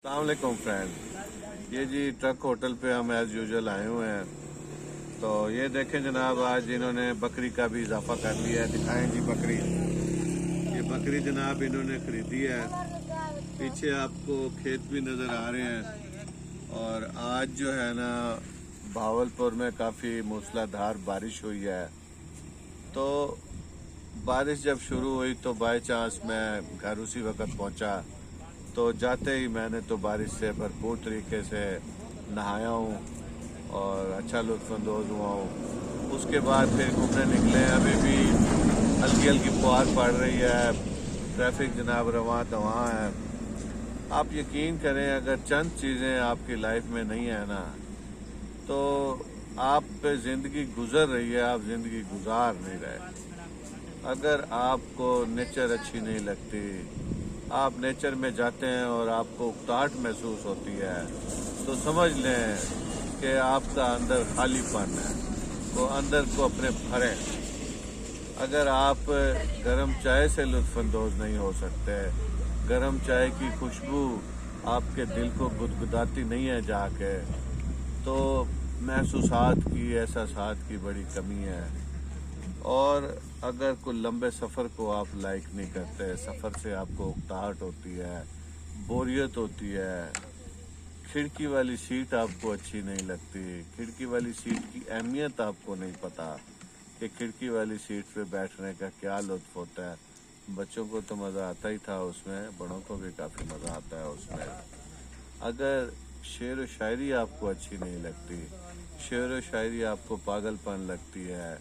अस्सलाम वालेकुम फ्रेंड। ये जी ट्रक होटल पे हम एज़ यूजुअल आए हुए हैं। तो ये देखें जनाब, आज इन्होंने बकरी का भी इजाफा कर लिया है। दिखाएं जी बकरी। ये बकरी जनाब इन्होंने खरीदी है। पीछे आपको खेत भी नज़र आ रहे हैं। और आज जो है ना, भावलपुर में काफ़ी मूसलाधार बारिश हुई है। तो बारिश जब शुरू हुई तो बाई चांस मैं घर उसी वक्त पहुंचा। तो जाते ही मैंने तो बारिश से भरपूर तरीके से नहाया हूँ और अच्छा लुत्फ़अंदोज़ हुआ हूँ। उसके बाद फिर घूमने निकले। अभी भी हल्की हल्की फुहार पड़ रही है। ट्रैफिक जनाब रवां तवां है। आप यकीन करें, अगर चंद चीज़ें आपकी लाइफ में नहीं है ना, तो आप पे ज़िंदगी गुजर रही है, आप ज़िंदगी गुजार नहीं रहे। अगर आपको नेचर अच्छी नहीं लगती, आप नेचर में जाते हैं और आपको उकताहट महसूस होती है, तो समझ लें कि आपका अंदर खालीपन है, वो अंदर को अपने भरें। अगर आप गर्म चाय से लुत्फ़अंदोज़ नहीं हो सकते, गर्म चाय की खुशबू आपके दिल को गुदगुदाती नहीं है जाके, तो महसूसात की, एहसासात की बड़ी कमी है। और अगर कोई लंबे सफ़र को आप लाइक नहीं करते, सफ़र से आपको उकताहट होती है, बोरियत होती है, खिड़की वाली सीट आपको अच्छी नहीं लगती, खिड़की वाली सीट की अहमियत आपको नहीं पता कि खिड़की वाली सीट पे बैठने का क्या लुत्फ़ होता है। बच्चों को तो मज़ा आता ही था उसमें, बड़ों को भी काफ़ी मज़ा आता है उसमें। अगर शेर व शायरी आपको अच्छी नहीं लगती, शेर व शायरी आपको पागलपन लगती है,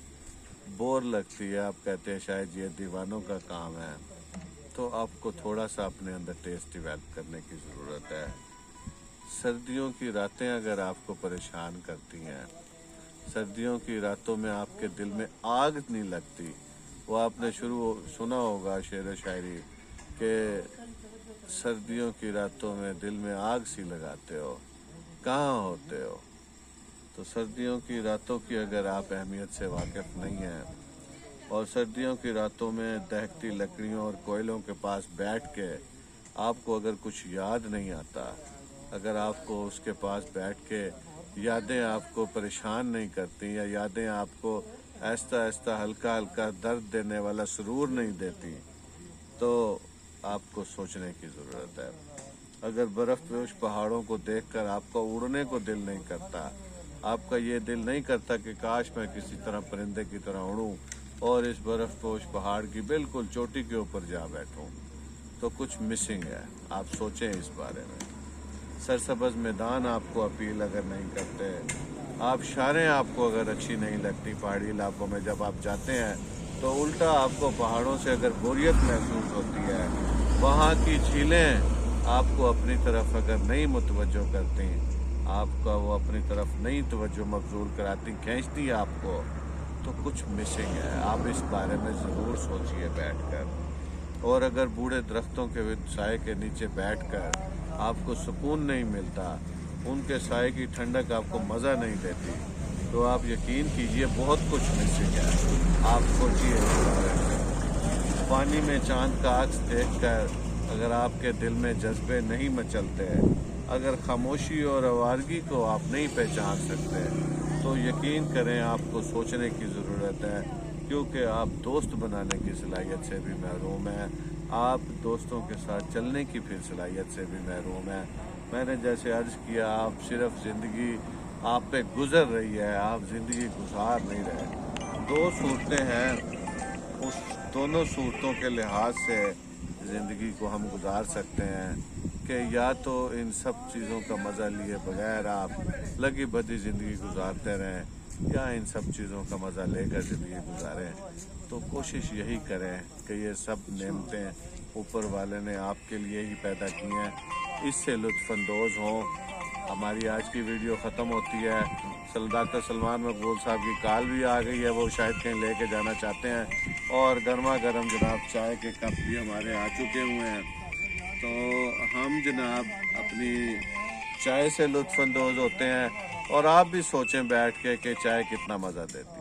बोर लगती है, आप कहते हैं शायद ये दीवानों का काम है, तो आपको थोड़ा सा अपने अंदर टेस्ट डेवलप करने की ज़रूरत है। सर्दियों की रातें अगर आपको परेशान करती हैं, सर्दियों की रातों में आपके दिल में आग नहीं लगती, वो आपने सुना होगा शेर व शायरी कि सर्दियों की रातों में दिल में आग सी लगाते हो, कहाँ होते हो। तो सर्दियों की रातों की अगर आप अहमियत से वाकिफ़ नहीं हैं, और सर्दियों की रातों में दहकती लकड़ियों और कोयलों के पास बैठ के आपको अगर कुछ याद नहीं आता, अगर आपको उसके पास बैठ के यादें आपको परेशान नहीं करती, या यादें आपको आहिस्ता आहिस्ता हल्का हल्का दर्द देने वाला सुरूर नहीं देती, तो आपको सोचने की ज़रूरत है। अगर बर्फ़पोश पहाड़ों को देखकर आपका उड़ने को दिल नहीं करता, आपका ये दिल नहीं करता कि काश मैं किसी तरह परिंदे की तरह उड़ूं और इस बर्फ़पोश पहाड़ की बिल्कुल चोटी के ऊपर जा बैठूं, तो कुछ मिसिंग है। आप सोचें इस बारे में। सरसब्ज़ मैदान आपको अपील अगर नहीं करते, आबशारें आपको अगर अच्छी नहीं लगती पहाड़ी इलाकों में जब आप जाते हैं, तो उल्टा आपको पहाड़ों से अगर बोरियत महसूस होती है, वहाँ की झीलें आपको अपनी तरफ अगर नहीं मुतवज्जो करती, आपका वो अपनी तरफ नहीं तवज्जो मबजूल कराती, खींचती है आपको, तो कुछ मिसिंग है। आप इस बारे में ज़रूर सोचिए बैठकर। और अगर बूढ़े दरख्तों के साए के नीचे बैठकर आपको सुकून नहीं मिलता, उनके साए की ठंडक आपको मज़ा नहीं देती, तो आप यकीन कीजिए बहुत कुछ मिसिंग है। आप सोचिए इस बारे में। पानी में चांद का अक्स देखकर अगर आपके दिल में जज्बे नहीं मचलते, अगर खामोशी और आवारगी को आप नहीं पहचान सकते, तो यकीन करें आपको सोचने की ज़रूरत है, क्योंकि आप दोस्त बनाने की सलाहियत से भी महरूम हैं, आप दोस्तों के साथ चलने की फिर सलाहियत से भी महरूम हैं। मैंने जैसे अर्ज़ किया, आप सिर्फ ज़िंदगी आप पे गुज़र रही है, आप ज़िंदगी गुजार नहीं रहे। दो सूरतें हैं, उस दोनों सूरतों के लिहाज से ज़िंदगी को हम गुजार सकते हैं कि या तो इन सब चीज़ों का मज़ा लिए बगैर आप लगी बदी ज़िंदगी गुजारते रहें, या इन सब चीज़ों का मज़ा लेकर ज़िंदगी गुजारें। तो कोशिश यही करें कि ये सब नेमतें ऊपर वाले ने आपके लिए ही पैदा की हैं, इससे लुत्फ़अंदोज़ हों। हमारी आज की वीडियो ख़त्म होती है। डॉक्टर सलमान मकबूल साहब की कॉल भी आ गई है, वो शायद कहीं लेके जाना चाहते हैं। और गर्मा गर्म जनाब चाय के कप भी हमारे आ चुके हुए हैं। तो हम जनाब अपनी चाय से लुत्फ़अंदोज़ होते हैं, और आप भी सोचें बैठ के कि चाय कितना मज़ा देती है।